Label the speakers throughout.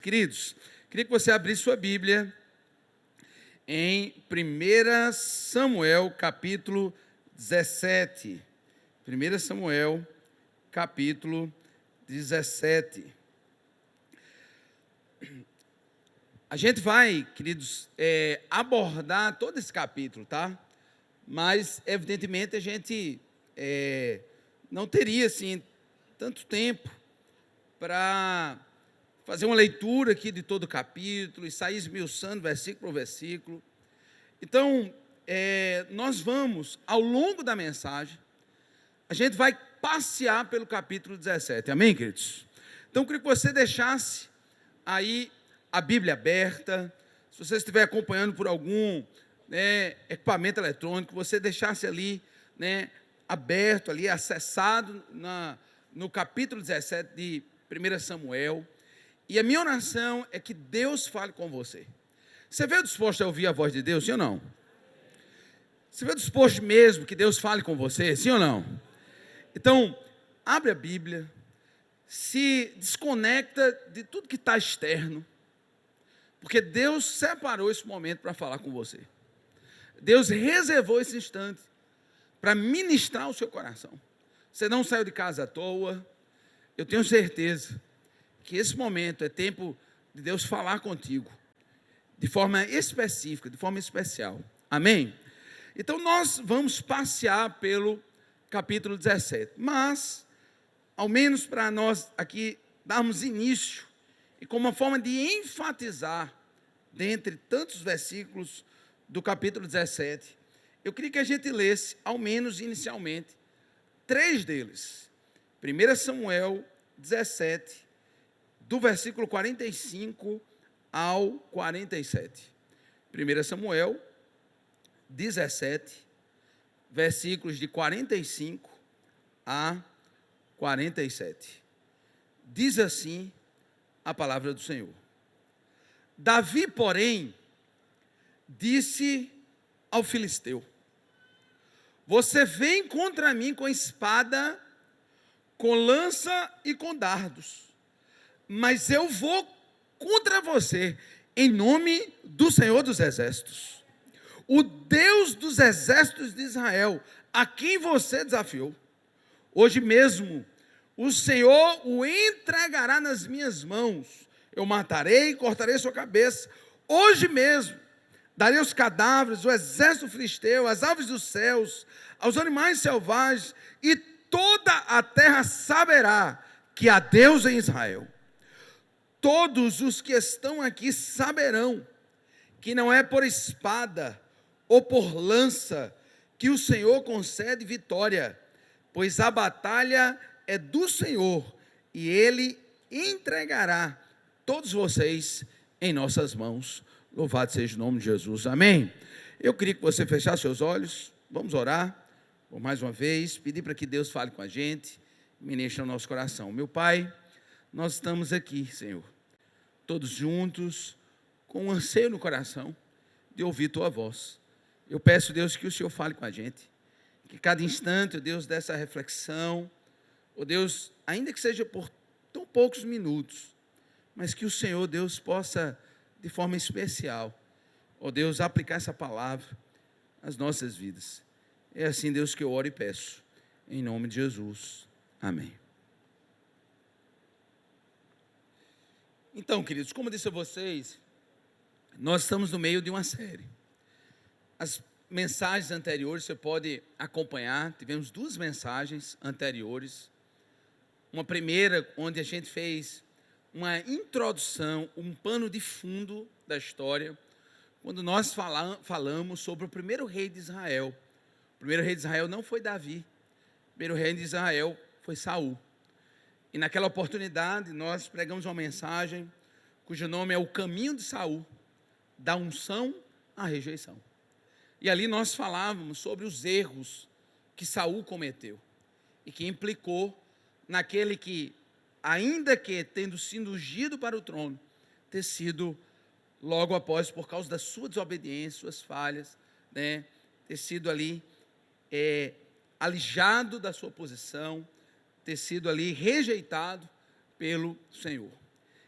Speaker 1: Queridos, queria que você abrisse sua Bíblia em 1 Samuel, capítulo 17. 1 Samuel, capítulo 17. A gente vai, queridos, abordar todo esse capítulo, tá? Mas, evidentemente, a gente não teria, assim, tanto tempo para fazer uma leitura aqui de todo o capítulo e sair esmiuçando versículo por versículo. Então, nós vamos, ao longo da mensagem, a gente vai passear pelo capítulo 17, amém, queridos? Então, eu queria que você deixasse aí a Bíblia aberta. Se você estiver acompanhando por algum equipamento eletrônico, você deixasse ali, aberto, ali, acessado no capítulo 17 de 1 Samuel. E a minha oração é que Deus fale com você. Você veio disposto a ouvir a voz de Deus, sim ou não? Você veio disposto mesmo que Deus fale com você, sim ou não? Então, abre a Bíblia, se desconecta de tudo que está externo, porque Deus separou esse momento para falar com você. Deus reservou esse instante para ministrar o seu coração. Você não saiu de casa à toa. Eu tenho certeza que esse momento é tempo de Deus falar contigo, de forma específica, de forma especial. Amém? Então, nós vamos passear pelo capítulo 17, mas, ao menos para nós aqui darmos início, e como uma forma de enfatizar, dentre tantos versículos do capítulo 17, eu queria que a gente lesse, ao menos inicialmente, 3 deles. 1 Samuel 17, do versículo 45 ao 47. 1 Samuel 17, versículos de 45 a 47. Diz assim a palavra do Senhor. Davi, porém, disse ao filisteu: você vem contra mim com espada, com lança e com dardos, mas eu vou contra você em nome do Senhor dos Exércitos, o Deus dos exércitos de Israel, a quem você desafiou. Hoje mesmo o Senhor o entregará nas minhas mãos. Eu matarei e cortarei sua cabeça. Hoje mesmo darei os cadáveres do exército filisteu, às aves dos céus, aos animais selvagens, e toda a terra saberá que há Deus em Israel. Todos os que estão aqui saberão que não é por espada ou por lança que o Senhor concede vitória, pois a batalha é do Senhor e Ele entregará todos vocês em nossas mãos. Louvado seja o nome de Jesus, amém? Eu queria que você fechasse seus olhos, vamos orar, por mais uma vez, pedir para que Deus fale com a gente, ministre no nosso coração. Meu Pai, nós estamos aqui, Senhor, todos juntos, com um anseio no coração de ouvir Tua voz. Eu peço, Deus, que o Senhor fale com a gente, que cada instante, ó Deus, dessa reflexão, ó Deus, ainda que seja por tão poucos minutos, mas que o Senhor, Deus, possa, de forma especial, ó Deus, aplicar essa palavra às nossas vidas. É assim, Deus, que eu oro e peço, em nome de Jesus, amém. Então, queridos, como eu disse a vocês, nós estamos no meio de uma série. As mensagens anteriores você pode acompanhar, tivemos 2 mensagens anteriores. Uma primeira, onde a gente fez uma introdução, um pano de fundo da história, quando nós falamos sobre o primeiro rei de Israel. O primeiro rei de Israel não foi Davi, o primeiro rei de Israel foi Saul. E naquela oportunidade nós pregamos uma mensagem cujo nome é o caminho de Saul, da unção à rejeição. E ali nós falávamos sobre os erros que Saul cometeu e que implicou naquele que, ainda que tendo sido ungido para o trono, ter sido logo após, por causa da sua desobediência, suas falhas, ter sido ali alijado da sua posição, ter sido ali rejeitado pelo Senhor.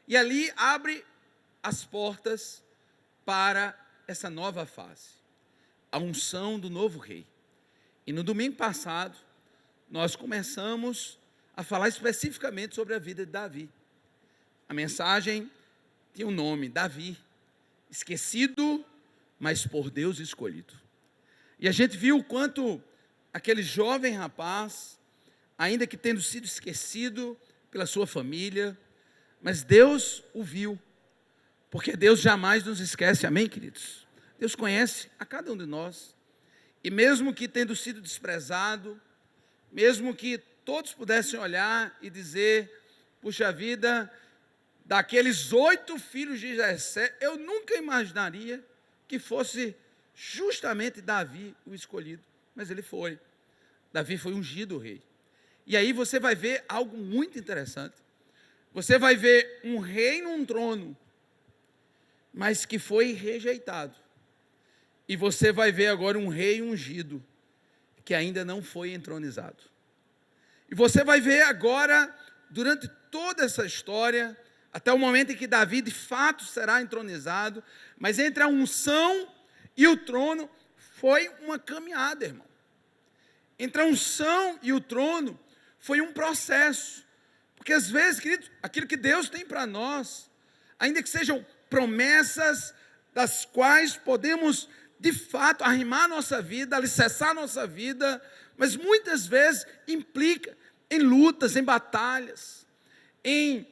Speaker 1: E ali abre as portas para essa nova fase, a unção do novo rei. E no domingo passado, nós começamos a falar especificamente sobre a vida de Davi. A mensagem tinha um nome, Davi, esquecido, mas por Deus escolhido. E a gente viu o quanto aquele jovem rapaz, ainda que tendo sido esquecido pela sua família, mas Deus o viu, porque Deus jamais nos esquece, amém, queridos? Deus conhece a cada um de nós, e mesmo que tendo sido desprezado, mesmo que todos pudessem olhar e dizer, puxa vida, daqueles 8 filhos de Jessé, eu nunca imaginaria que fosse justamente Davi o escolhido, mas ele foi. Davi foi ungido rei. E aí você vai ver algo muito interessante. Você vai ver um rei num trono, mas que foi rejeitado. E você vai ver agora um rei ungido, que ainda não foi entronizado. E você vai ver agora, durante toda essa história, até o momento em que Davi de fato será entronizado, mas entre a unção e o trono foi uma caminhada, irmão. Entre a unção e o trono foi um processo. Porque às vezes, querido, aquilo que Deus tem para nós, ainda que sejam promessas das quais podemos de fato arrimar nossa vida, alicerçar nossa vida, mas muitas vezes implica em lutas, em batalhas, em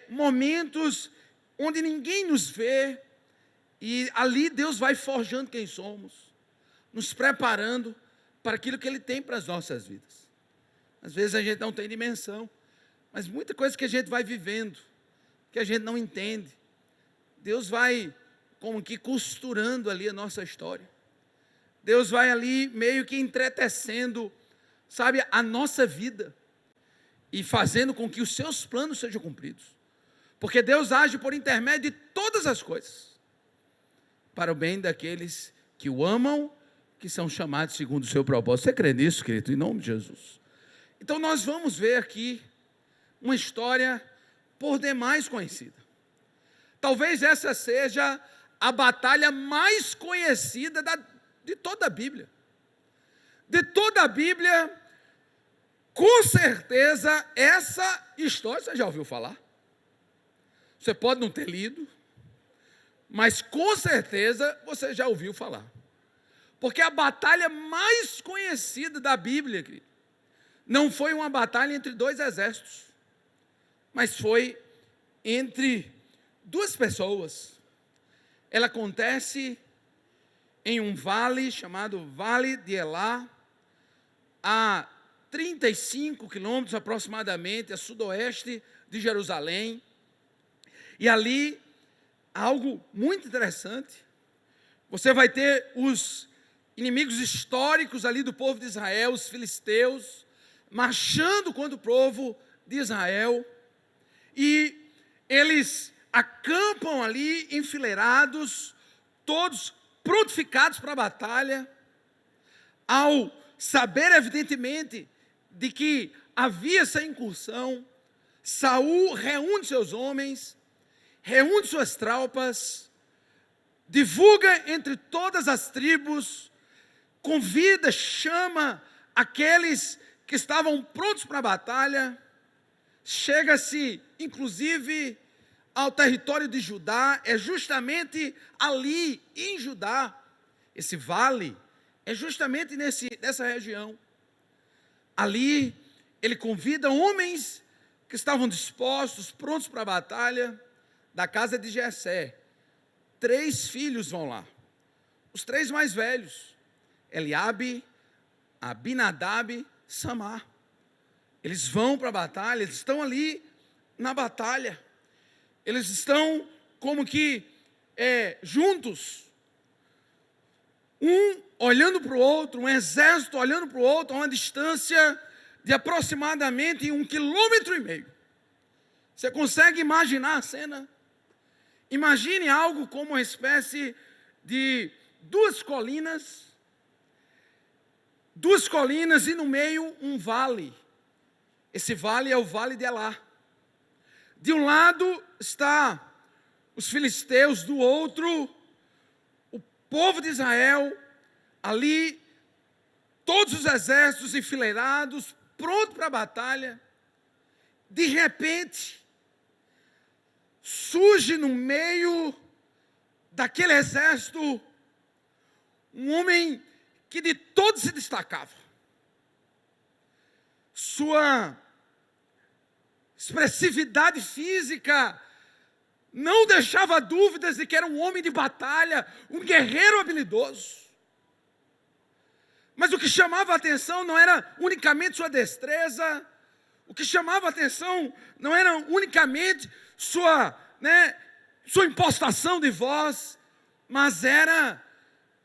Speaker 1: momentos onde ninguém nos vê, e ali Deus vai forjando quem somos, nos preparando para aquilo que Ele tem para as nossas vidas. Às vezes a gente não tem dimensão, mas muita coisa que a gente vai vivendo, que a gente não entende, Deus vai como que costurando ali a nossa história. Deus vai ali meio que entretecendo, sabe, a nossa vida e fazendo com que os seus planos sejam cumpridos. Porque Deus age por intermédio de todas as coisas, para o bem daqueles que o amam, que são chamados segundo o seu propósito. Você crê nisso, querido? Em nome de Jesus. Então nós vamos ver aqui uma história por demais conhecida. Talvez essa seja a batalha mais conhecida de toda a Bíblia. De toda a Bíblia, com certeza, essa história você já ouviu falar. Você pode não ter lido, mas com certeza você já ouviu falar. Porque a batalha mais conhecida da Bíblia, querido, não foi uma batalha entre 2 exércitos, mas foi entre 2 pessoas. Ela acontece em um vale chamado Vale de Elá, a 35 quilômetros aproximadamente a sudoeste de Jerusalém. E ali, algo muito interessante, você vai ter os inimigos históricos ali do povo de Israel, os filisteus, marchando contra o povo de Israel, e eles acampam ali enfileirados, todos prontificados para a batalha. Ao saber evidentemente de que havia essa incursão, Saul reúne seus homens, reúne suas tropas, divulga entre todas as tribos, convida, chama aqueles que estavam prontos para a batalha. Chega-se inclusive ao território de Judá. É justamente ali em Judá, esse vale é justamente nessa região. Ali ele convida homens que estavam dispostos, prontos para a batalha, da casa de Jessé. 3 filhos vão lá, os 3 mais velhos, Eliabe, Abinadab, Samar. Eles vão para a batalha, eles estão ali na batalha, eles estão como que juntos, um olhando para o outro, um exército olhando para o outro, a uma distância de aproximadamente 1,5 quilômetros. Você consegue imaginar a cena? Imagine algo como uma espécie de 2 colinas e no meio um vale. Esse vale é o Vale de Elá. De um lado está os filisteus, do outro, o povo de Israel, ali, todos os exércitos enfileirados, prontos para a batalha. De repente, surge no meio daquele exército um homem que de todos se destacava. Sua expressividade física não deixava dúvidas de que era um homem de batalha, um guerreiro habilidoso. Mas o que chamava a atenção não era unicamente sua destreza, o que chamava a atenção não era unicamente sua impostação de voz, mas era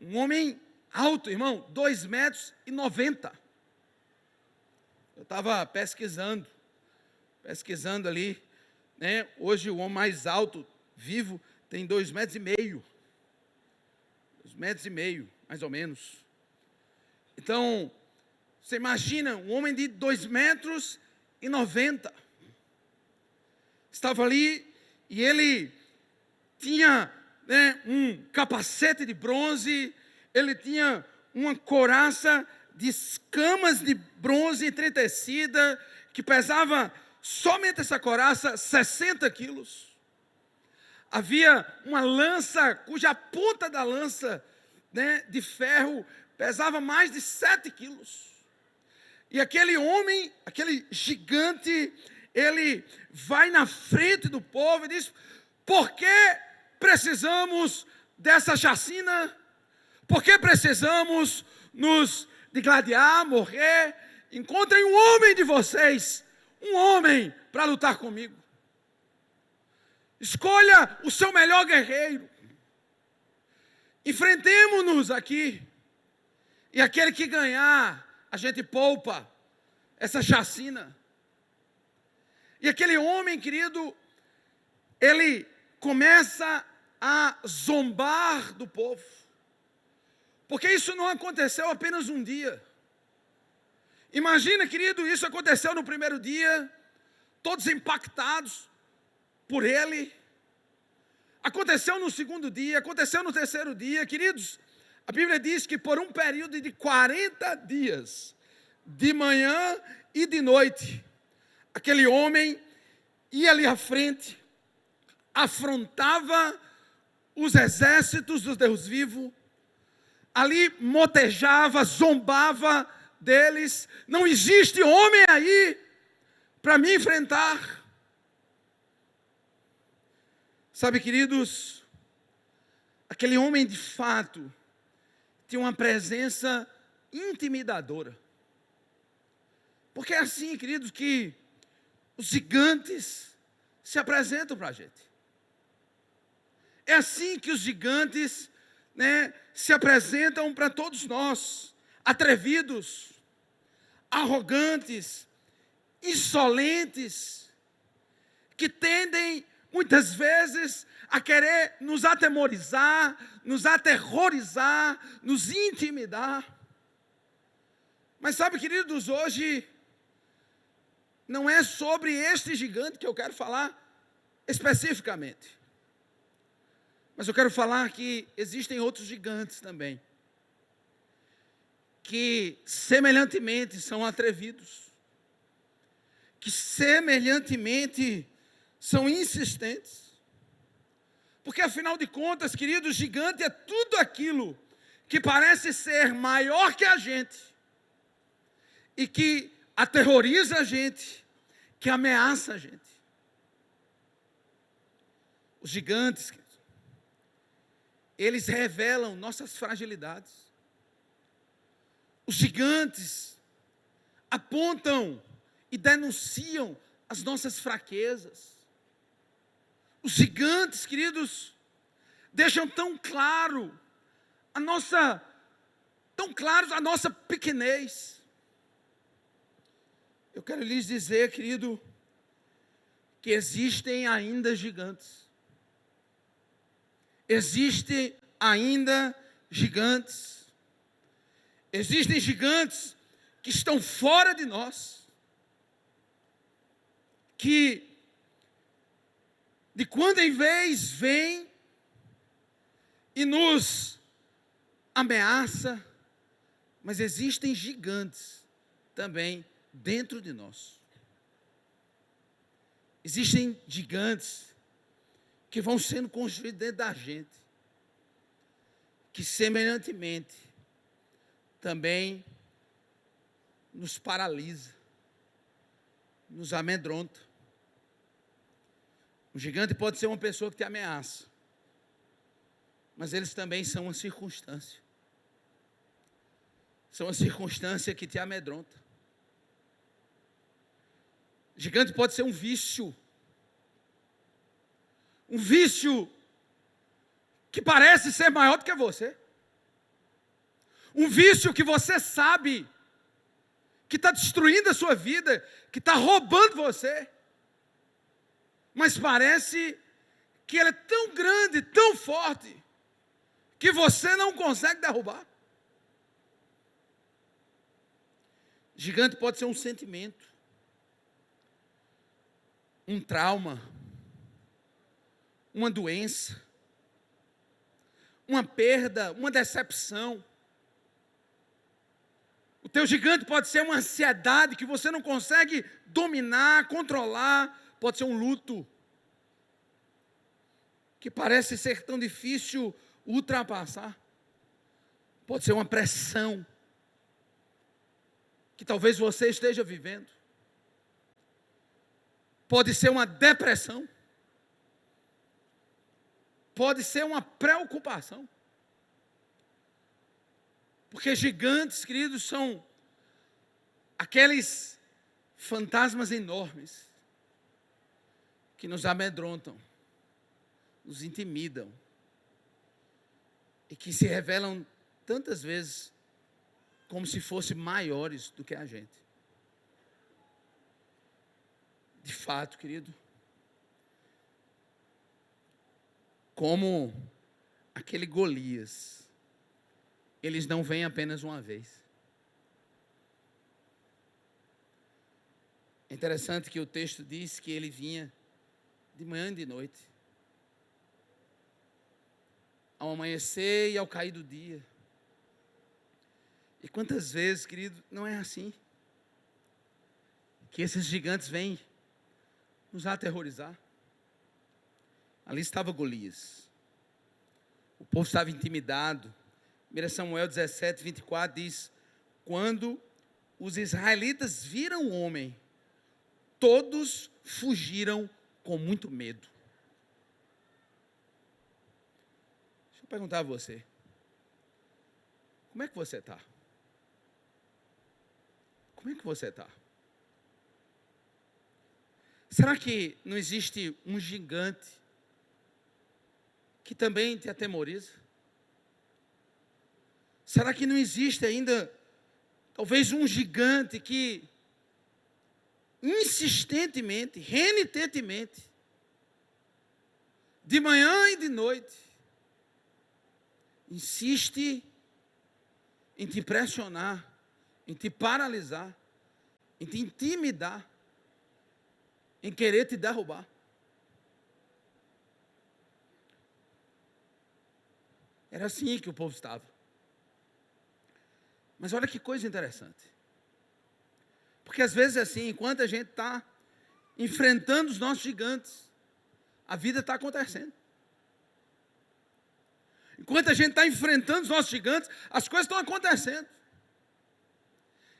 Speaker 1: um homem alto, irmão, 2,90 m. Eu estava pesquisando ali, hoje o homem mais alto vivo tem 2,5 m. 2,5 m, mais ou menos. Então, você imagina, um homem de 2,90 m. Estava ali e ele tinha um capacete de bronze, ele tinha uma couraça de escamas de bronze entretecida, que pesava, somente essa couraça, 60 quilos. Havia uma lança, cuja ponta da lança de ferro pesava mais de 7 quilos. E aquele homem, aquele gigante, ele vai na frente do povo e diz: por que precisamos dessa chacina? Por que precisamos nos degladiar, morrer? Encontrem um homem de vocês, um homem para lutar comigo. Escolha o seu melhor guerreiro. Enfrentemo-nos aqui. E aquele que ganhar, a gente poupa essa chacina. E aquele homem, querido, ele começa a zombar do povo. Porque isso não aconteceu apenas um dia. Imagina, querido, isso aconteceu no primeiro dia, todos impactados por ele. Aconteceu no segundo dia, aconteceu no terceiro dia. Queridos, a Bíblia diz que por um período de 40 dias, de manhã e de noite, aquele homem ia ali à frente, afrontava os exércitos do Deus vivo, ali motejava, zombava deles. Não existe homem aí para me enfrentar. Sabe, queridos, aquele homem de fato tinha uma presença intimidadora. Porque é assim, queridos, que os gigantes se apresentam para a gente. É assim que os gigantes se apresentam para todos nós, atrevidos, arrogantes, insolentes, que tendem muitas vezes a querer nos atemorizar, nos aterrorizar, nos intimidar. Mas sabe, queridos, hoje não é sobre este gigante que eu quero falar especificamente. Mas eu quero falar que existem outros gigantes também, que semelhantemente são atrevidos, que semelhantemente são insistentes. Porque afinal de contas, queridos, gigante é tudo aquilo que parece ser maior que a gente e que aterroriza a gente, que ameaça a gente. Os gigantes, eles revelam nossas fragilidades. Os gigantes apontam e denunciam as nossas fraquezas. Os gigantes, queridos, deixam tão claros a nossa pequenez. Eu quero lhes dizer, querido, que existem ainda gigantes. Existem ainda gigantes. Existem gigantes que estão fora de nós, que de quando em vez vem e nos ameaça, mas existem gigantes também dentro de nós. Existem gigantes que vão sendo construídos dentro da gente, que semelhantemente também nos paralisa, nos amedronta. Um gigante pode ser uma pessoa que te ameaça, mas eles também são uma circunstância. São uma circunstância que te amedronta. Gigante pode ser um vício. Um vício que parece ser maior do que você. Um vício que você sabe que está destruindo a sua vida, que está roubando você. Mas parece que ele é tão grande, tão forte, que você não consegue derrubar. Gigante pode ser um sentimento, um trauma, uma doença, uma perda, uma decepção. O teu gigante pode ser uma ansiedade que você não consegue dominar, controlar. Pode ser um luto que parece ser tão difícil ultrapassar. Pode ser uma pressão que talvez você esteja vivendo. Pode ser uma depressão. Pode ser uma preocupação. Porque gigantes, queridos, são aqueles fantasmas enormes que nos amedrontam, nos intimidam e que se revelam tantas vezes como se fossem maiores do que a gente. De fato, querido, como aquele Golias, eles não vêm apenas uma vez. É interessante que o texto diz que ele vinha de manhã e de noite, ao amanhecer e ao cair do dia. E quantas vezes, querido, não é assim? Que esses gigantes vêm nos aterrorizar. Ali estava Golias. O povo estava intimidado. 1 Samuel 17, 24 diz: quando os israelitas viram o homem, todos fugiram com muito medo. Deixa eu perguntar a você: como é que você está? Como é que você está? Será que não existe um gigante que também te atemoriza? Será que não existe ainda, talvez, um gigante que insistentemente, renitentemente, de manhã e de noite, insiste em te pressionar, em te paralisar, em te intimidar, em querer te derrubar? Era assim que o povo estava. Mas olha que coisa interessante. Porque às vezes é assim, enquanto a gente está enfrentando os nossos gigantes, a vida está acontecendo. Enquanto a gente está enfrentando os nossos gigantes, as coisas estão acontecendo.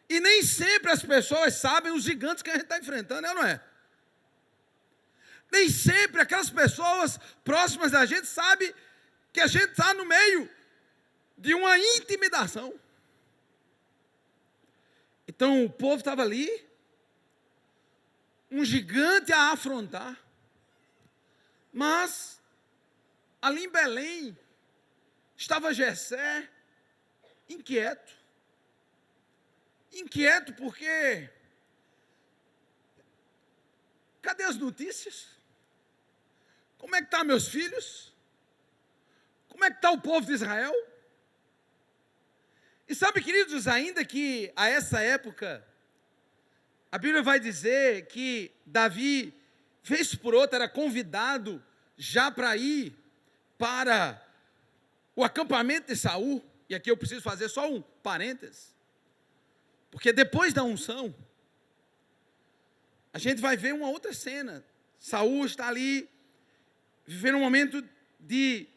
Speaker 1: E nem sempre as pessoas sabem os gigantes que a gente está enfrentando, é ou não é? Nem sempre aquelas pessoas próximas da gente sabem que a gente está no meio de uma intimidação. Então o povo estava ali, um gigante a afrontar, mas ali em Belém estava Jessé inquieto. Inquieto porque cadê as notícias? Como é que estão meus filhos? Como é que está o povo de Israel? E sabe, queridos, ainda que a essa época, a Bíblia vai dizer que Davi vez por outra, era convidado já para ir para o acampamento de Saul. E aqui eu preciso fazer só um parênteses, porque depois da unção, a gente vai ver uma outra cena. Saul está ali, vivendo um momento de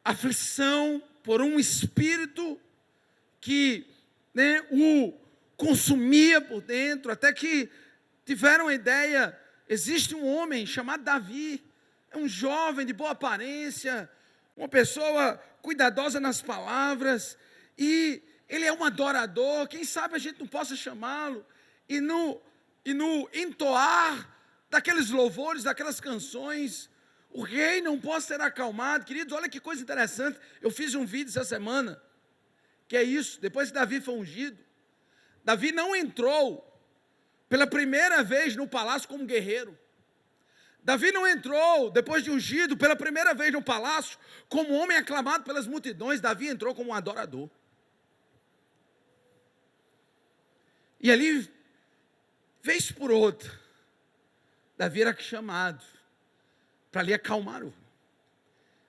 Speaker 1: aflição por um espírito que o consumia por dentro, até que tiveram a ideia, existe um homem chamado Davi, é um jovem de boa aparência, uma pessoa cuidadosa nas palavras, e ele é um adorador, quem sabe a gente não possa chamá-lo, e no entoar daqueles louvores, daquelas canções, o rei não pode ser acalmado. Queridos, olha que coisa interessante, eu fiz um vídeo essa semana, que é isso, depois que Davi foi ungido, Davi não entrou pela primeira vez no palácio como guerreiro. Davi não entrou, depois de ungido, pela primeira vez no palácio, como homem aclamado pelas multidões. Davi entrou como um adorador. E ali, vez por outra, Davi era chamado para ali acalmar o.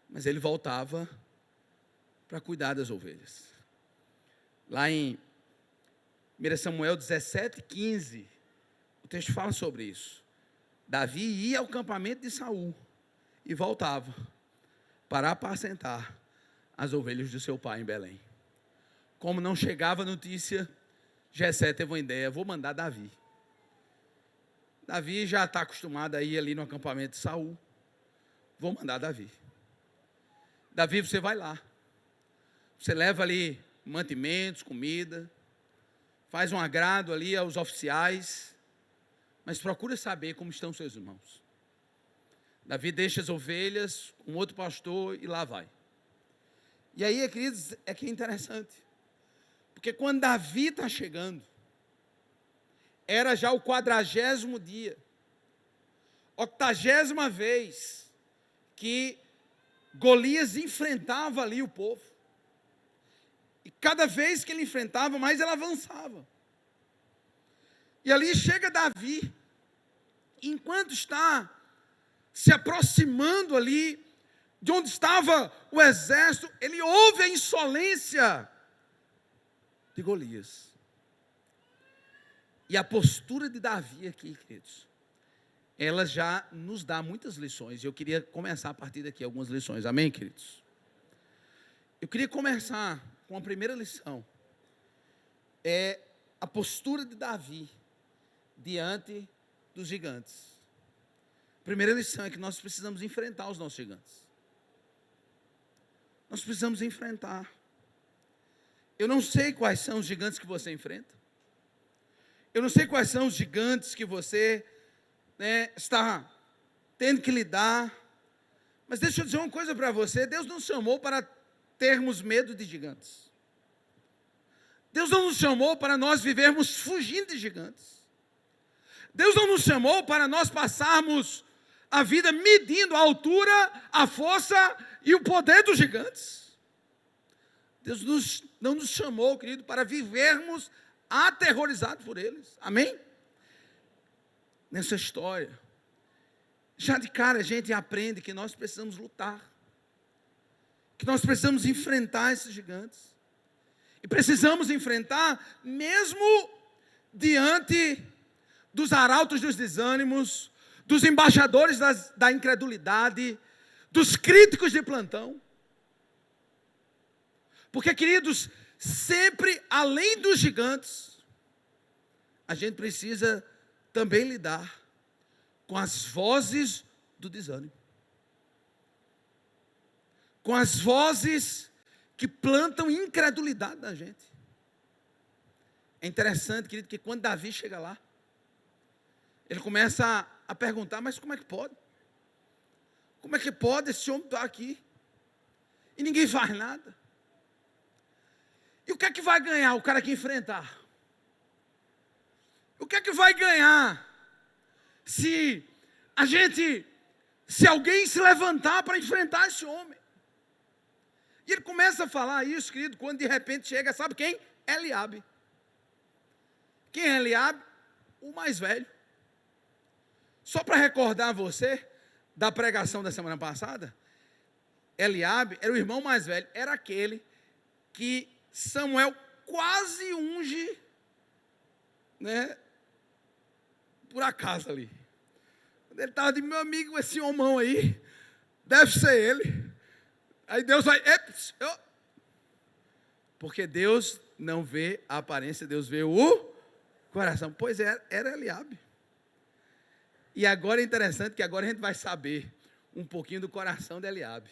Speaker 1: Mas ele voltava para cuidar das ovelhas. Lá em 1 Samuel 17:15, o texto fala sobre isso. Davi ia ao campamento de Saul e voltava para apacentar as ovelhas do seu pai em Belém. Como não chegava notícia, Jessé teve uma ideia: vou mandar Davi. Davi já está acostumado a ir ali no acampamento de Saul. Vou mandar Davi. Davi, você vai lá. Você leva ali mantimentos, comida, faz um agrado ali aos oficiais, mas procura saber como estão seus irmãos. Davi deixa as ovelhas com outro pastor e lá vai. E aí, queridos, é que é interessante, porque quando Davi está chegando, era já o 40º dia, 80ª vez que Golias enfrentava ali o povo. E cada vez que ele enfrentava, mais ele avançava. E ali chega Davi, enquanto está se aproximando ali de onde estava o exército, ele ouve a insolência de Golias. E a postura de Davi aqui, queridos, ela já nos dá muitas lições. Eu queria começar a partir daqui algumas lições. Amém, queridos? Eu queria começar com a primeira lição. É a postura de Davi diante dos gigantes. A primeira lição é que nós precisamos enfrentar os nossos gigantes. Nós precisamos enfrentar. Eu não sei quais são os gigantes que você enfrenta. Eu não sei quais são os gigantes que você está tendo que lidar. Mas deixa eu dizer uma coisa para você. Deus não nos chamou para termos medo de gigantes. Deus não nos chamou para nós vivermos fugindo de gigantes. Deus não nos chamou para nós passarmos a vida medindo a altura, a força e o poder dos gigantes. Deus não nos chamou, querido, para vivermos aterrorizados por eles. Amém? Nessa história, já de cara a gente aprende que nós precisamos lutar, que nós precisamos enfrentar esses gigantes, e precisamos enfrentar mesmo diante dos arautos dos desânimos, dos embaixadores da incredulidade, dos críticos de plantão. Porque, queridos, sempre além dos gigantes, a gente precisa também lidar com as vozes do desânimo, com as vozes que plantam incredulidade na gente. É interessante, querido, que quando Davi chega lá, ele começa a perguntar: mas como é que pode? Como é que pode esse homem estar aqui e ninguém faz nada? E o que é que vai ganhar o cara que enfrentar? O que é que vai ganhar se alguém se levantar para enfrentar esse homem? E ele começa a falar isso, querido, quando de repente chega, sabe quem? Eliabe. Quem é Eliabe? O mais velho. Só para recordar você da pregação da semana passada, Eliabe era o irmão mais velho, era aquele que Samuel quase unge, né, por acaso ali. Ele estava de meu amigo, esse homão aí, deve ser ele. Aí Deus vai, porque Deus não vê a aparência, Deus vê o coração. Pois é, era Eliabe. E agora é interessante que agora a gente vai saber um pouquinho do coração de Eliabe.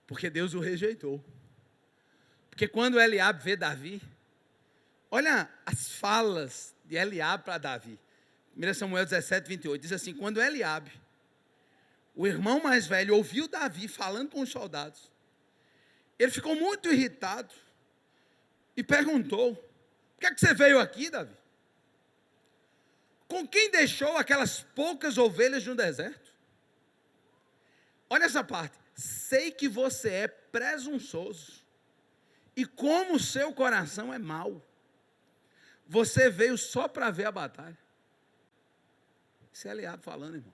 Speaker 1: Porque Deus o rejeitou. Porque quando Eliabe vê Davi, olha as falas de Eliabe para Davi. 1 Samuel 17, 28, diz assim: quando Eliabe, o irmão mais velho, ouviu Davi falando com os soldados, ele ficou muito irritado e perguntou: por que é que você veio aqui, Davi? Com quem deixou aquelas poucas ovelhas no deserto? Olha essa parte. Sei que você é presunçoso e como o seu coração é mau. Você veio só para ver a batalha. Isso é Eliabe falando, irmão.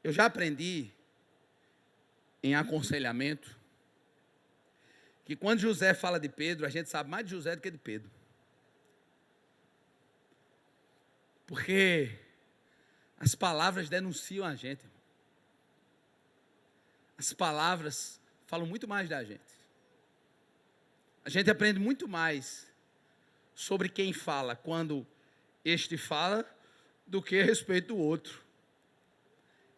Speaker 1: Eu já aprendi em aconselhamento que quando José fala de Pedro, a gente sabe mais de José do que de Pedro. Porque as palavras denunciam a gente. As palavras falam muito mais da gente. A gente aprende muito mais sobre quem fala quando este fala do que a respeito do outro.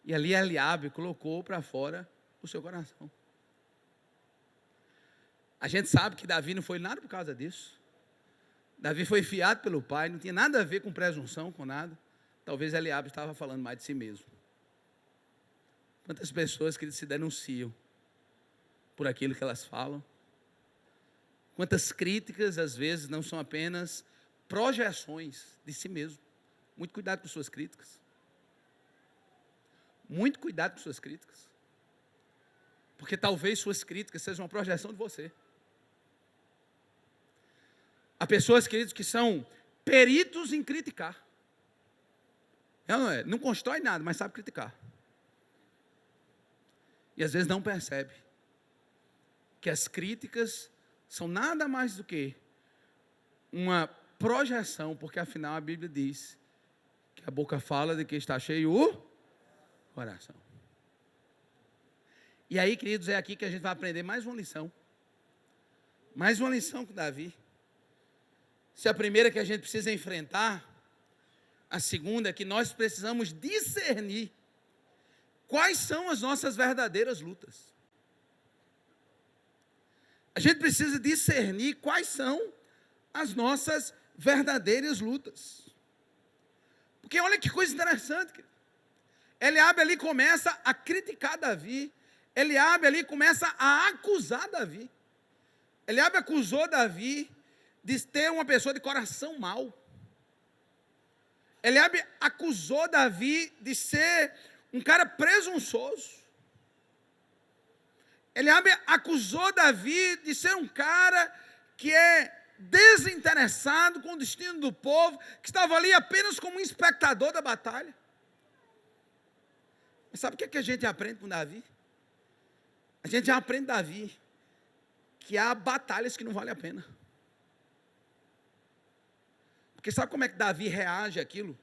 Speaker 1: E ali Eliabe colocou para fora o seu coração. A gente sabe que Davi não foi nada por causa disso. Davi foi fiado pelo pai, não tinha nada a ver com presunção, com nada. Talvez Eliabe estava falando mais de si mesmo. Quantas pessoas que se denunciam por aquilo que elas falam. Quantas críticas, às vezes, não são apenas projeções de si mesmo. Muito cuidado com suas críticas. Muito cuidado com suas críticas. Porque talvez suas críticas sejam uma projeção de você. Há pessoas, queridos, que são peritos em criticar. Não constrói nada, mas sabe criticar. E às vezes não percebe que as críticas são nada mais do que uma projeção, porque afinal a Bíblia diz que a boca fala de que está cheio o coração. E aí, queridos, é aqui que a gente vai aprender mais uma lição. Mais uma lição com Davi. Se a primeira que a gente precisa enfrentar, a segunda é que nós precisamos discernir quais são as nossas verdadeiras lutas. A gente precisa discernir quais são as nossas verdadeiras lutas. Porque olha que coisa interessante. Eliabe ali começa a criticar Davi. Eliabe ali começa a acusar Davi. Eliabe acusou Davi de ter uma pessoa de coração mau. Eliabe acusou Davi de ser um cara presunçoso. Eliabe acusou Davi de ser um cara que é desinteressado com o destino do povo, que estava ali apenas como um espectador da batalha. Mas sabe o que a gente aprende com Davi? A gente já aprende Davi que há batalhas que não valem a pena. Porque sabe como é que Davi reage àquilo?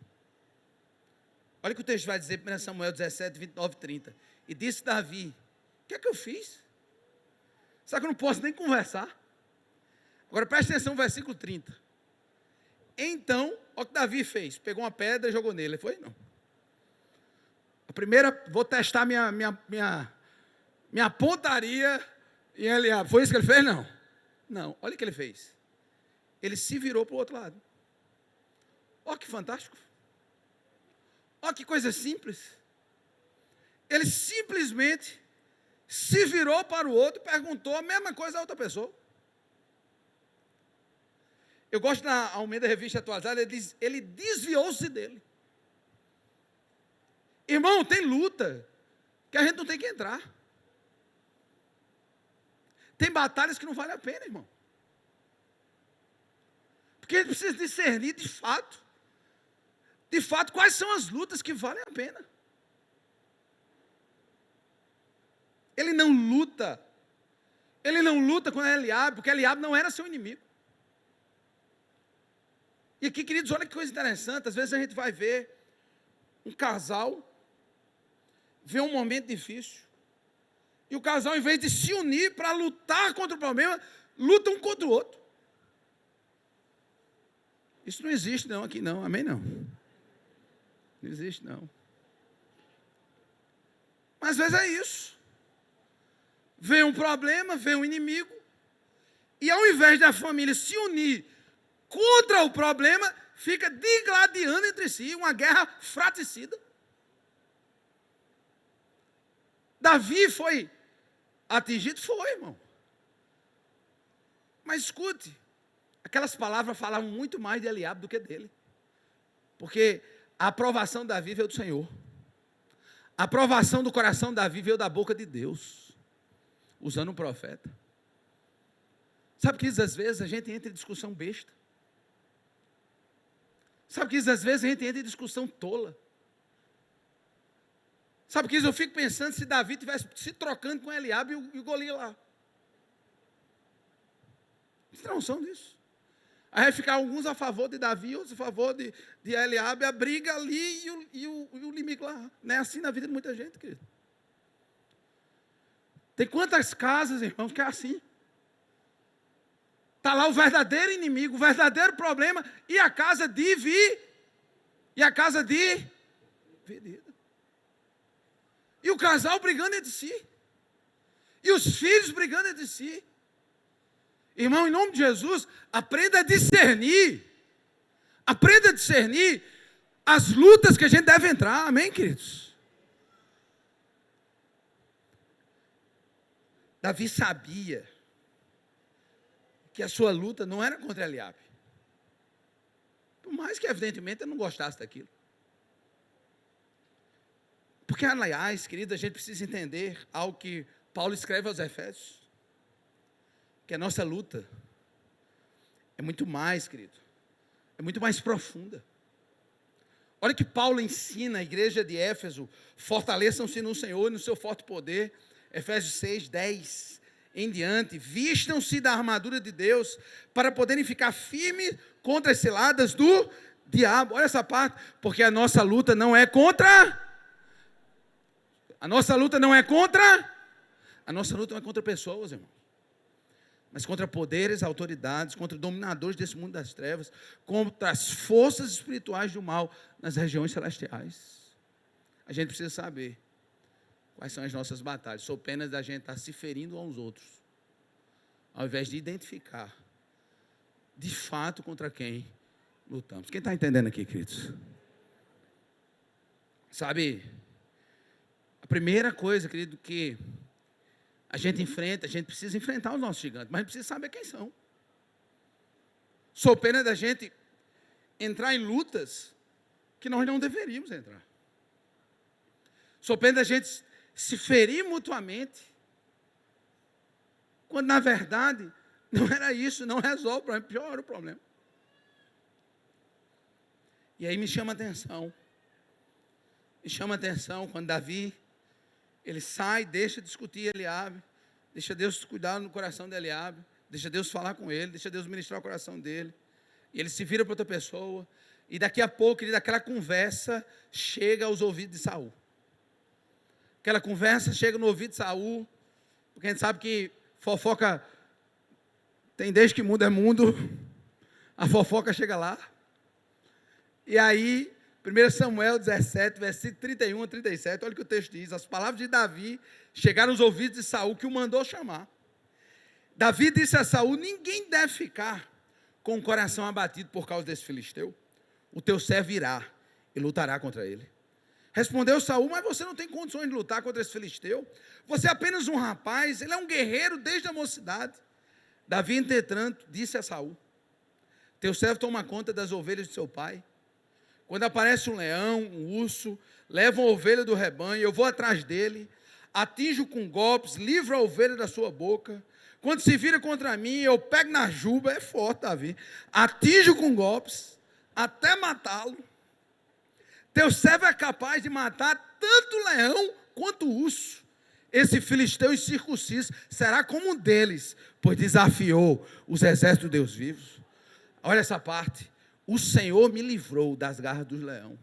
Speaker 1: Olha o que o texto vai dizer, 1 Samuel 17, 29 e 30. E disse Davi: o que é que eu fiz? Sabe que eu não posso nem conversar? Agora preste atenção no versículo 30. Então, olha o que Davi fez. Pegou uma pedra e jogou nele. Ele foi? Não. A primeira, vou testar minha pontaria em Eliabe. Foi isso que ele fez? Não. Não, olha o que ele fez. Ele se virou para o outro lado. Olha que fantástico. Olha que coisa simples. Ele simplesmente se virou para o outro e perguntou a mesma coisa a outra pessoa. Eu gosto na Almeida Revista Atualizada, ele diz, ele desviou-se dele. Irmão, tem luta que a gente não tem que entrar. Tem batalhas que não valem a pena, irmão. Porque a gente precisa discernir de fato de fato, quais são as lutas que valem a pena. Ele não luta com Eliabe, porque Eliabe não era seu inimigo. E aqui, queridos, olha que coisa interessante, às vezes a gente vai ver um casal, vê um momento difícil, e o casal, em vez de se unir para lutar contra o problema, luta um contra o outro. Isso não existe não aqui não, amém não? Não existe não. Mas às vezes é isso. Vem um problema, vem um inimigo, e ao invés da família se unir contra o problema, fica digladiando entre si, uma guerra fratricida. Davi foi atingido? Foi, irmão. Mas escute, aquelas palavras falavam muito mais de Eliabe do que dele. Porque a aprovação de Davi veio do Senhor. A aprovação do coração de Davi veio da boca de Deus, usando um profeta. Sabe que às vezes a gente entra em discussão besta. Sabe que às vezes a gente entra em discussão tola. Sabe que eu fico pensando se Davi estivesse se trocando com Eliabe e o Golias lá. Vocês têm noção disso? Aí vai ficar alguns a favor de Davi, outros a favor de Eliabe, a briga ali e o inimigo lá. Não é assim na vida de muita gente, querido. Tem quantas casas, irmãos, que é assim. Está lá o verdadeiro inimigo, o verdadeiro problema, e a casa dividida. E o casal brigando entre si. E os filhos brigando entre si. Irmão, em nome de Jesus, aprenda a discernir. Aprenda a discernir as lutas que a gente deve entrar. Amém, queridos? Davi sabia que a sua luta não era contra Eliabe. Por mais que, evidentemente, eu não gostasse daquilo. Porque, aliás, querido, a gente precisa entender algo que Paulo escreve aos Efésios. Que a nossa luta é muito mais, querido. É muito mais profunda. Olha que Paulo ensina a igreja de Éfeso: fortaleçam-se no Senhor e no seu forte poder. Efésios 6, 10 em diante. Vistam-se da armadura de Deus para poderem ficar firmes contra as ciladas do diabo. Olha essa parte. Porque a nossa luta não é contra... A nossa luta não é contra pessoas, irmão. Mas contra poderes, autoridades, contra dominadores desse mundo das trevas, contra as forças espirituais do mal nas regiões celestiais. A gente precisa saber quais são as nossas batalhas, sob pena da gente estar se ferindo uns aos outros, ao invés de identificar de fato contra quem lutamos. Quem está entendendo aqui, queridos? Sabe, a primeira coisa, querido, que a gente precisa enfrentar os nossos gigantes, mas a gente precisa saber quem são. Sou pena da gente entrar em lutas que nós não deveríamos entrar. Sou pena da gente se ferir mutuamente, quando na verdade não era isso, não resolve o problema, piora o problema. E aí me chama a atenção quando Davi, ele sai, deixa discutir Eliabe, deixa Deus cuidar no coração de Eliabe, deixa Deus falar com ele, deixa Deus ministrar o coração dele, e ele se vira para outra pessoa, e daqui a pouco, aquela conversa chega aos ouvidos de Saul. Aquela conversa chega no ouvido de Saul, porque a gente sabe que fofoca tem desde que mundo é mundo, a fofoca chega lá. E aí, 1 Samuel 17, versículo 31 a 37, olha o que o texto diz: as palavras de Davi chegaram aos ouvidos de Saul, que o mandou chamar. Davi disse a Saul: ninguém deve ficar com o coração abatido por causa desse filisteu. O teu servo irá e lutará contra ele. Respondeu Saul: mas você não tem condições de lutar contra esse filisteu. Você é apenas um rapaz, ele é um guerreiro desde a mocidade. Davi, entretanto, disse a Saul: teu servo toma conta das ovelhas de seu pai. Quando aparece um leão, um urso, leva uma ovelha do rebanho, eu vou atrás dele, atinjo com golpes, livro a ovelha da sua boca. Quando se vira contra mim, eu pego na juba, é forte, Davi, atinjo com golpes, até matá-lo. teu servo é capaz de matar tanto o leão quanto o urso. Esse filisteu incircunciso será como um deles, pois desafiou os exércitos de Deus vivos. Olha essa parte. O Senhor me livrou das garras do leão,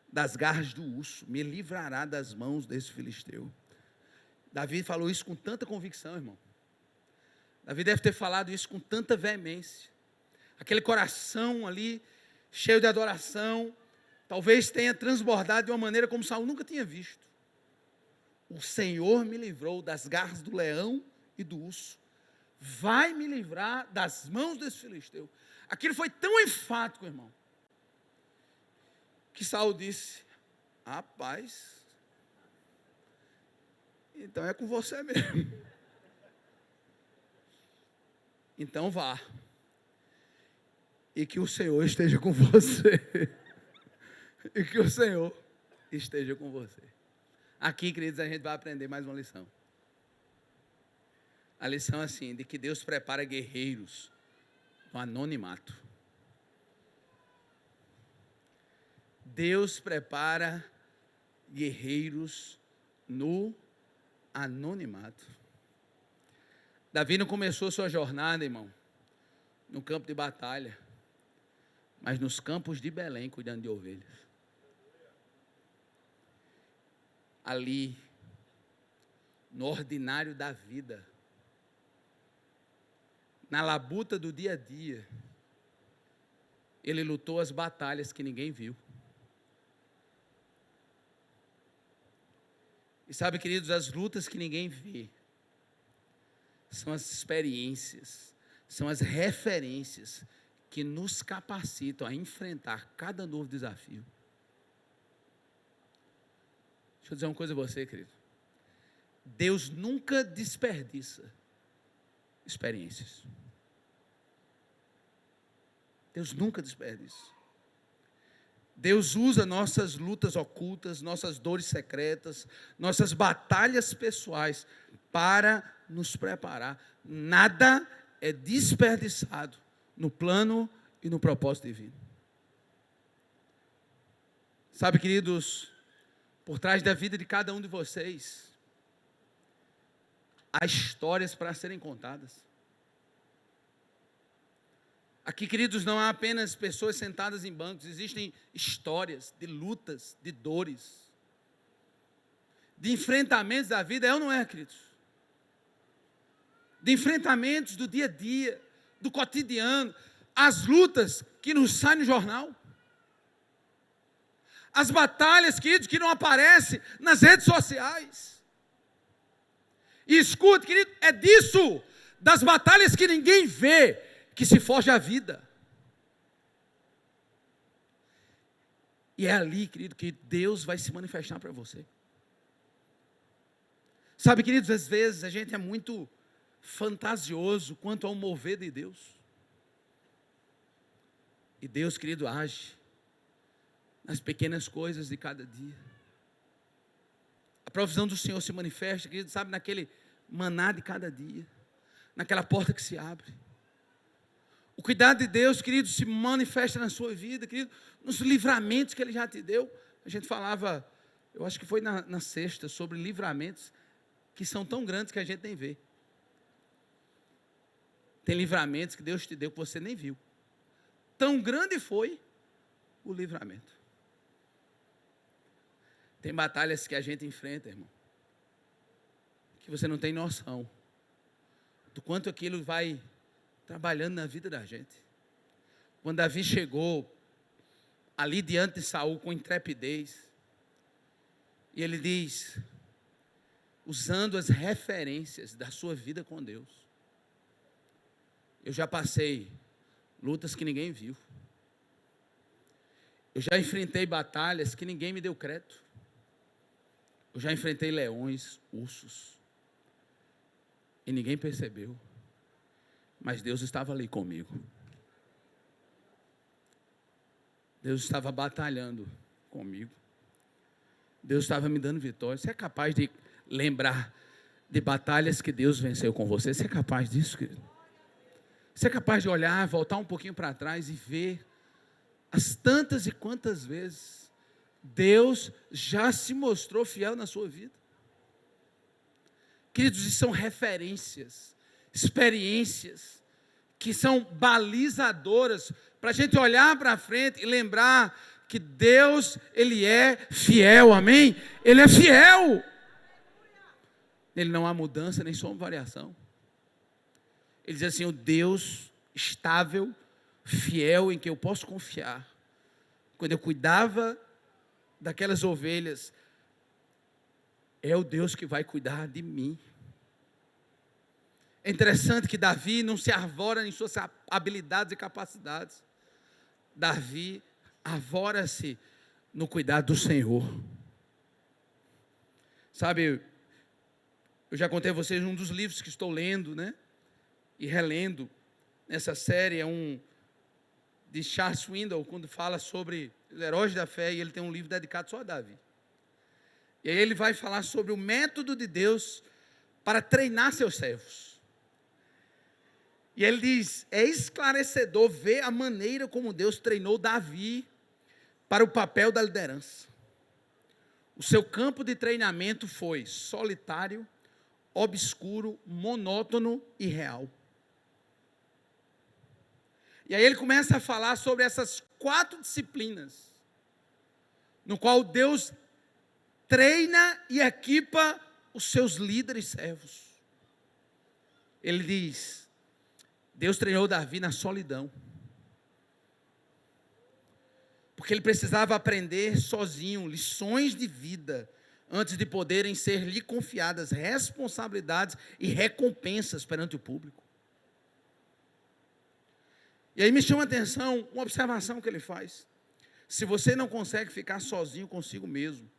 Speaker 1: das garras do urso, me livrará das mãos desse filisteu. Davi falou isso com tanta convicção, irmão. Davi deve ter falado isso com tanta veemência. Aquele coração ali, cheio de adoração, talvez tenha transbordado de uma maneira como Saul nunca tinha visto. O Senhor me livrou das garras do leão e do urso. Vai me livrar das mãos desse filisteu. Aquilo foi tão enfático, irmão, que Saul disse: rapaz, então é com você mesmo. Então vá. E que o Senhor esteja com você. E que o Senhor esteja com você. Aqui, queridos, a gente vai aprender mais uma lição. A lição assim, de que Deus prepara guerreiros no anonimato. Deus prepara guerreiros no anonimato. Davi não começou sua jornada, irmão, no campo de batalha, mas nos campos de Belém, cuidando de ovelhas. Ali, no ordinário da vida, na labuta do dia a dia, ele lutou as batalhas que ninguém viu. E sabe, queridos, as lutas que ninguém vê são as experiências, são as referências que nos capacitam a enfrentar cada novo desafio. Deixa eu dizer uma coisa a você, querido. Deus nunca desperdiça experiências. Deus nunca desperdiça. Deus usa nossas lutas ocultas, nossas dores secretas, nossas batalhas pessoais para nos preparar. Nada é desperdiçado no plano e no propósito divino. Sabe, queridos, por trás da vida de cada um de vocês, há histórias para serem contadas. Aqui, queridos, não há apenas pessoas sentadas em bancos, existem histórias de lutas, de dores, de enfrentamentos da vida, é ou não é, queridos? De enfrentamentos do dia a dia, do cotidiano, as lutas que nos saem no jornal, as batalhas, queridos, que não aparecem nas redes sociais. E escute, querido, é disso, das batalhas que ninguém vê, que se foge a vida. E é ali, querido, que Deus vai se manifestar para você. Sabe, queridos, às vezes a gente é muito fantasioso quanto ao mover de Deus. E Deus, querido, age nas pequenas coisas de cada dia. A provisão do Senhor se manifesta, querido, sabe, naquele maná de cada dia, naquela porta que se abre. O cuidado de Deus, querido, se manifesta na sua vida, querido, nos livramentos que Ele já te deu. A gente falava, eu acho que foi na sexta, sobre livramentos que são tão grandes que a gente nem vê. Tem livramentos que Deus te deu que você nem viu. Tão grande foi o livramento. Tem batalhas que a gente enfrenta, irmão, que você não tem noção do quanto aquilo vai trabalhando na vida da gente. Quando Davi chegou ali diante de Saul com intrepidez, e ele diz, usando as referências da sua vida com Deus: eu já passei lutas que ninguém viu. Eu já enfrentei batalhas que ninguém me deu crédito. Eu já enfrentei leões, ursos, e ninguém percebeu. Mas Deus estava ali comigo. Deus estava batalhando comigo. Deus estava me dando vitória. Você é capaz de lembrar de batalhas que Deus venceu com você? Você é capaz disso, querido? Você é capaz de olhar, voltar um pouquinho para trás e ver as tantas e quantas vezes Deus já se mostrou fiel na sua vida. Queridos, isso são referências, experiências, que são balizadoras, para a gente olhar para frente e lembrar que Deus, Ele é fiel, amém? Ele é fiel. Nele não há mudança, nem sombra de variação. Ele diz assim, o Deus estável, fiel, em que eu posso confiar. Quando eu cuidava daquelas ovelhas, é o Deus que vai cuidar de mim. É interessante que Davi não se arvora em suas habilidades e capacidades. Davi arvora-se no cuidado do Senhor. Sabe, eu já contei a vocês um dos livros que estou lendo, né? E relendo nessa série, é um de Charles Swindoll, quando fala sobre os heróis da fé, e ele tem um livro dedicado só a Davi. E aí ele vai falar sobre o método de Deus para treinar seus servos. E ele diz, é esclarecedor ver a maneira como Deus treinou Davi para o papel da liderança. O seu campo de treinamento foi solitário, obscuro, monótono e real. E aí ele começa a falar sobre essas 4 disciplinas, no qual Deus treina e equipa os seus líderes servos. Ele diz, Deus treinou Davi na solidão, porque ele precisava aprender sozinho lições de vida, antes de poderem ser lhe confiadas responsabilidades e recompensas perante o público. E aí me chama a atenção uma observação que ele faz. Se você não consegue ficar sozinho consigo mesmo,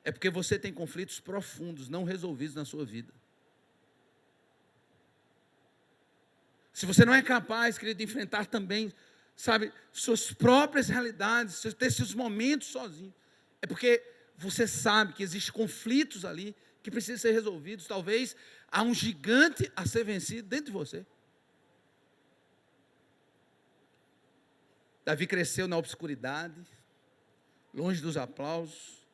Speaker 1: é porque você tem conflitos profundos, não resolvidos na sua vida. Se você não é capaz, querido, de enfrentar também, sabe, suas próprias realidades, ter seus momentos sozinho, é porque você sabe que existem conflitos ali que precisam ser resolvidos. Talvez há um gigante a ser vencido dentro de você. Davi cresceu na obscuridade, longe dos aplausos,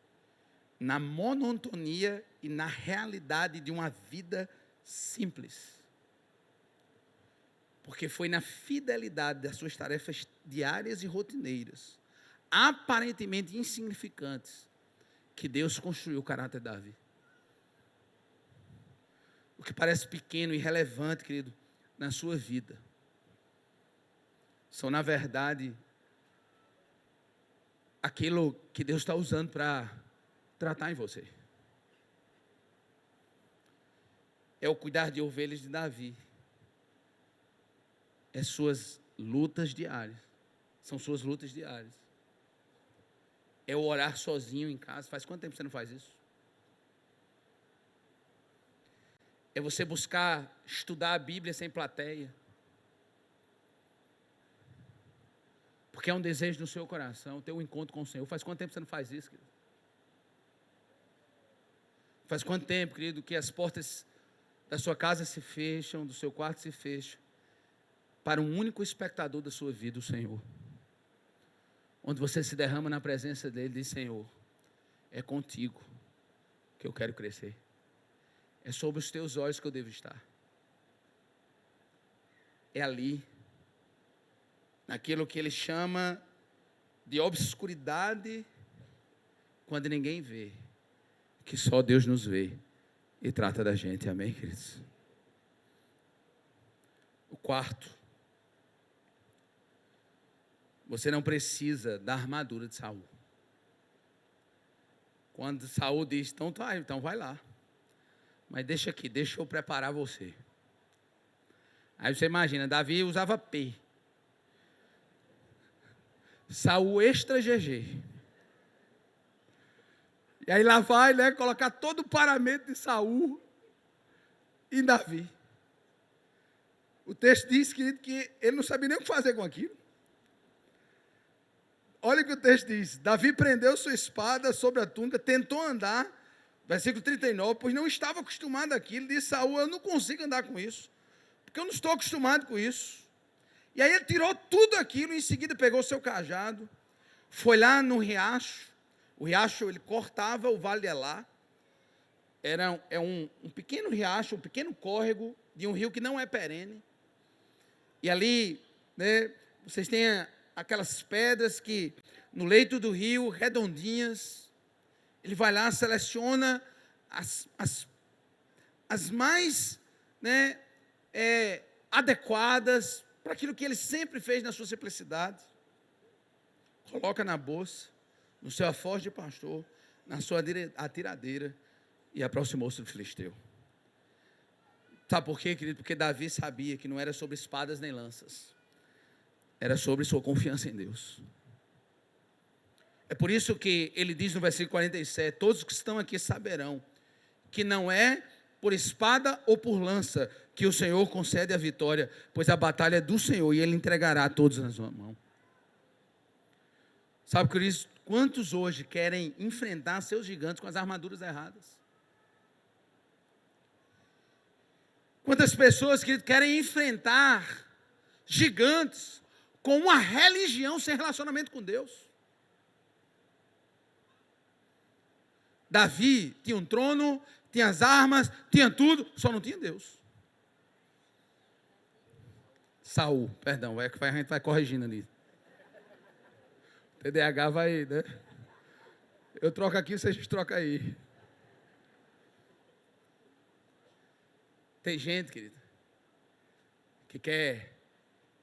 Speaker 1: na monotonia e na realidade de uma vida simples. Porque foi na fidelidade das suas tarefas diárias e rotineiras, aparentemente insignificantes, que Deus construiu o caráter de Davi. O que parece pequeno e irrelevante, querido, na sua vida, são, na verdade, aquilo que Deus está usando para tratar em você. É o cuidar de ovelhas de Davi. É suas lutas diárias. São suas lutas diárias. É o orar sozinho em casa. Faz quanto tempo você não faz isso? É você buscar estudar a Bíblia sem plateia. Porque é um desejo do seu coração, ter um encontro com o Senhor. Faz quanto tempo você não faz isso, querido? Faz quanto tempo, querido, que as portas da sua casa se fecham, do seu quarto se fecham, para um único espectador da sua vida, o Senhor. Onde você se derrama na presença dEle e diz, Senhor, é contigo que eu quero crescer. É sob os teus olhos que eu devo estar. É ali, naquilo que ele chama de obscuridade, quando ninguém vê, que só Deus nos vê e trata da gente, amém, queridos? O 4, você não precisa da armadura de Saul. Quando Saul diz, então vai lá, mas deixa aqui, deixa eu preparar você. Aí você imagina, Davi usava P, Saul extra GG. E aí lá vai, né, colocar todo o paramento de Saul em Davi. O texto diz, querido, que ele não sabia nem o que fazer com aquilo. Olha o que o texto diz. Davi prendeu sua espada sobre a túnica, tentou andar, versículo 39, pois não estava acostumado àquilo. Disse Saul, eu não consigo andar com isso, porque eu não estou acostumado com isso. E aí ele tirou tudo aquilo, e em seguida pegou seu cajado, foi lá no riacho, O riacho, ele cortava o vale de Elá. É um pequeno riacho, um pequeno córrego de um rio que não é perene. E ali, né, vocês têm aquelas pedras que, no leito do rio, redondinhas, ele vai lá, seleciona as mais, né, adequadas para aquilo que ele sempre fez na sua simplicidade. Coloca na bolsa, no seu alforje de pastor, na sua atiradeira, e aproximou-se do filisteu. Sabe por quê, querido? Porque Davi sabia que não era sobre espadas nem lanças, era sobre sua confiança em Deus. É por isso que ele diz no versículo 47, todos que estão aqui saberão que não é por espada ou por lança que o Senhor concede a vitória, pois a batalha é do Senhor e Ele entregará a todos na sua mão. Sabe por isso, quantos hoje querem enfrentar seus gigantes com as armaduras erradas? Quantas pessoas que querem enfrentar gigantes com uma religião sem relacionamento com Deus? Davi tinha um trono, tinha as armas, tinha tudo, só não tinha Deus. Saul, perdão, a gente vai corrigindo ali. TDAH vai, né? Eu troco aqui, vocês trocam aí. Tem gente, querido, que quer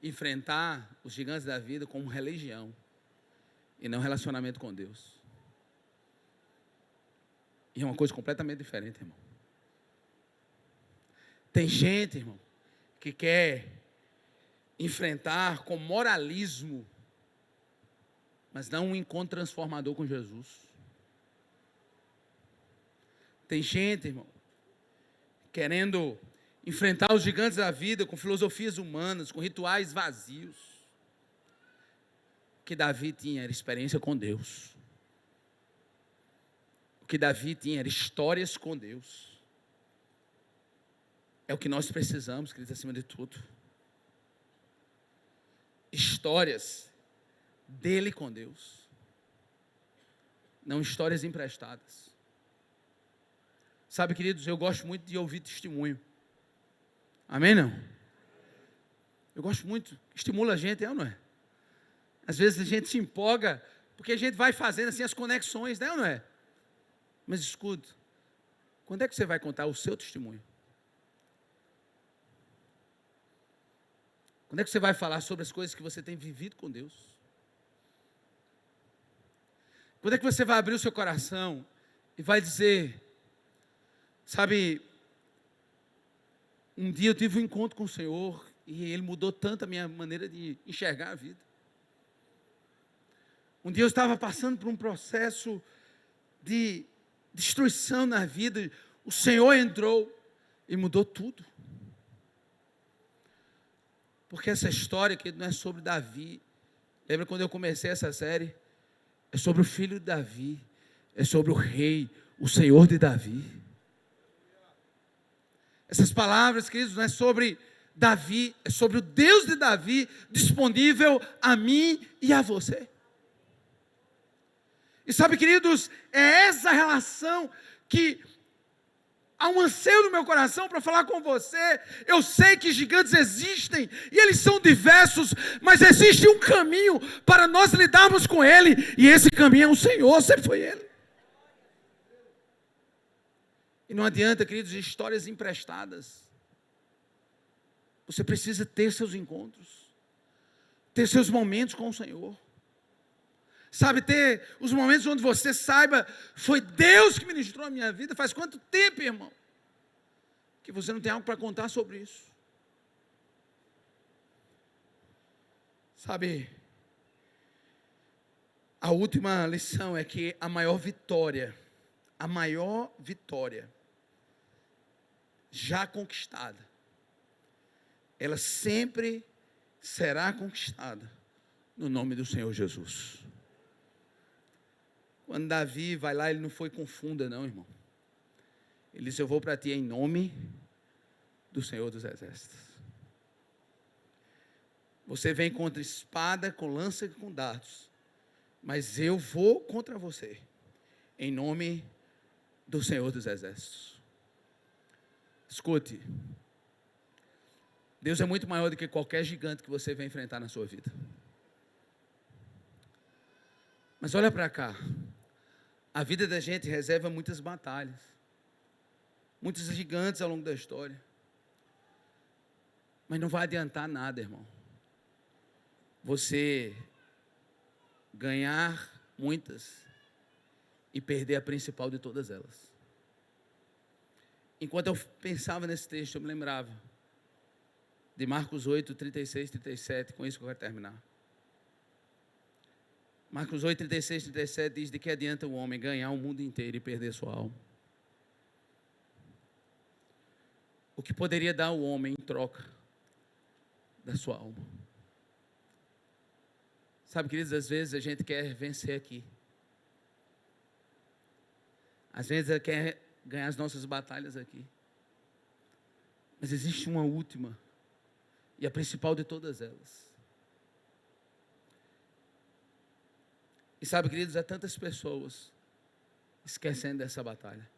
Speaker 1: enfrentar os gigantes da vida como religião e não relacionamento com Deus. E é uma coisa completamente diferente, irmão. Tem gente, irmão, que quer enfrentar com moralismo, mas não um encontro transformador com Jesus. Tem gente, irmão, querendo enfrentar os gigantes da vida com filosofias humanas, com rituais vazios. O que Davi tinha era experiência com Deus. O que Davi tinha era histórias com Deus. É o que nós precisamos, queridos, acima de tudo. Histórias dele com Deus. Não histórias emprestadas. Sabe, queridos, eu gosto muito de ouvir testemunho. Amém, não? Eu gosto muito, estimula a gente, é ou não é? Às vezes a gente se empolga, porque a gente vai fazendo assim as conexões, né ou não é? Mas escuta, quando é que você vai contar o seu testemunho? Quando é que você vai falar sobre as coisas que você tem vivido com Deus? Quando é que você vai abrir o seu coração e vai dizer, sabe, um dia eu tive um encontro com o Senhor e Ele mudou tanto a minha maneira de enxergar a vida. Um dia eu estava passando por um processo de destruição na vida, o Senhor entrou e mudou tudo. Porque essa história que não é sobre Davi, lembra quando eu comecei essa série? É sobre o filho de Davi, é sobre o rei, o Senhor de Davi. Essas palavras, queridos, não é sobre Davi, é sobre o Deus de Davi, disponível a mim e a você. E sabe, queridos, é essa relação que há um anseio no meu coração para falar com você. Eu sei que gigantes existem, e eles são diversos, mas existe um caminho para nós lidarmos com ele, e esse caminho é o Senhor, sempre foi ele. E não adianta, queridos, histórias emprestadas. Você precisa ter seus encontros, ter seus momentos com o Senhor. Sabe, ter os momentos onde você saiba, foi Deus que ministrou a minha vida. Faz quanto tempo, irmão, que você não tem algo para contar sobre isso? Sabe, a última lição é que a maior vitória já conquistada, ela sempre será conquistada no nome do Senhor Jesus. Quando Davi vai lá, ele não foi com funda não, irmão. Ele disse, eu vou para ti em nome do Senhor dos Exércitos. Você vem contra espada, com lança e com dardos, mas eu vou contra você em nome do Senhor dos Exércitos. Escute, Deus é muito maior do que qualquer gigante que você vai enfrentar na sua vida. Mas olha para cá, a vida da gente reserva muitas batalhas, muitos gigantes ao longo da história. Mas não vai adiantar nada, irmão, você ganhar muitas e perder a principal de todas elas. Enquanto eu pensava nesse texto, eu me lembrava de Marcos 8, 36, 37, com isso que eu quero terminar. Marcos 8, 36, 37 diz: de que adianta o homem ganhar o mundo inteiro e perder sua alma? O que poderia dar o homem em troca da sua alma? Sabe, queridos, às vezes a gente quer vencer aqui. Às vezes a gente quer ganhar as nossas batalhas aqui. Mas existe uma última, e a principal de todas elas. E sabe, queridos, há tantas pessoas esquecendo dessa batalha.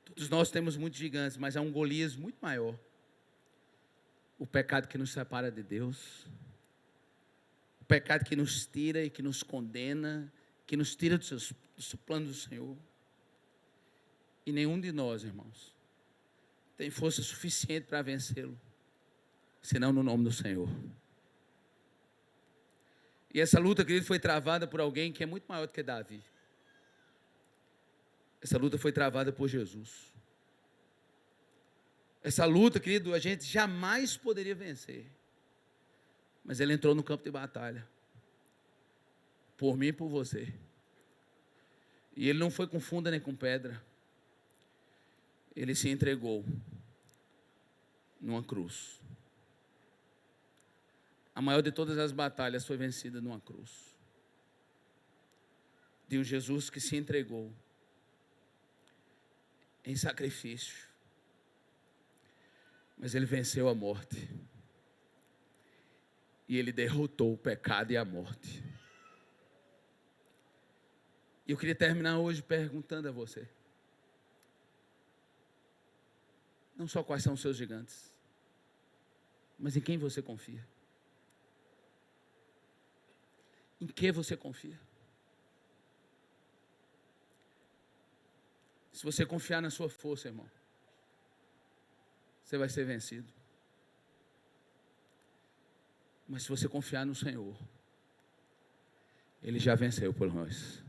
Speaker 1: Todos nós temos muitos gigantes, mas há um Golias muito maior. O pecado que nos separa de Deus. O pecado que nos tira e que nos condena, que nos tira dos planos do Senhor. E nenhum de nós, irmãos, tem força suficiente para vencê-lo, senão no nome do Senhor. E essa luta, querido, foi travada por alguém que é muito maior do que Davi. Essa luta foi travada por Jesus. Essa luta, querido, a gente jamais poderia vencer. Mas ele entrou no campo de batalha. Por mim e por você. E ele não foi com funda nem com pedra. Ele se entregou numa cruz. A maior de todas as batalhas foi vencida numa cruz. De um Jesus que se entregou em sacrifício. Mas ele venceu a morte. E ele derrotou o pecado e a morte. E eu queria terminar hoje perguntando a você. Não só quais são os seus gigantes, mas em quem você confia. Em que você confia? Se você confiar na sua força, irmão, você vai ser vencido. Mas se você confiar no Senhor, Ele já venceu por nós.